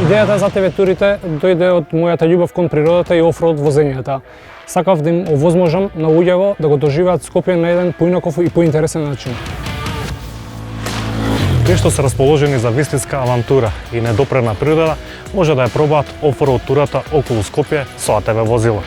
Идејата за АТВ турите дојде од мојата љубов кон природата и офроуд возењата. Сакав да им овозможам на луѓето да го доживеат Скопје на еден поинаков и поинтересен начин. Тие што се расположени за вистинска авантура и недопрена природа, може да ја пробаат офроуд турата околу Скопје со АТВ возила.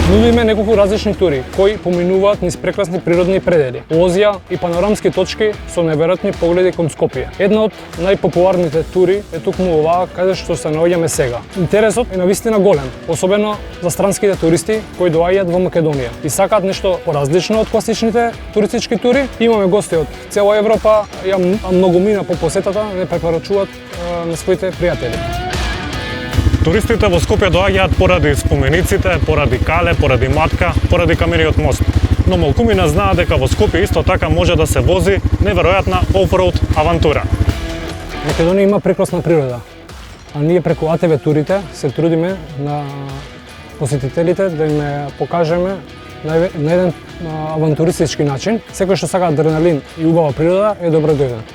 Нудиме неколку различни тури кои поминуваат низ прекрасни природни предели, лозија и панорамски точки со неверојатни погледи кон Скопје. Една од најпопуларните тури е токму оваа каде што се наоѓаме сега. Интересот е навистина голем, особено за странските туристи кои доаѓаат во Македонија и сакаат нешто поразлично од класичните туристички тури. Имаме гости од цела Европа, многумина по посетата не препорачуваат на своите пријатели. Туристите во Скопје доаѓаат поради спомениците, поради Кале, поради Матка, поради Камениот мост. Но малкумина знаат дека во Скопје исто така може да се вози неверојатна офроуд авантура. Македонија има прекрасна природа, а ние преку АТВ турите се трудиме на посетителите да им покажеме на еден авантуристички начин. Секој што сака адреналин и убава природа е добро дојден.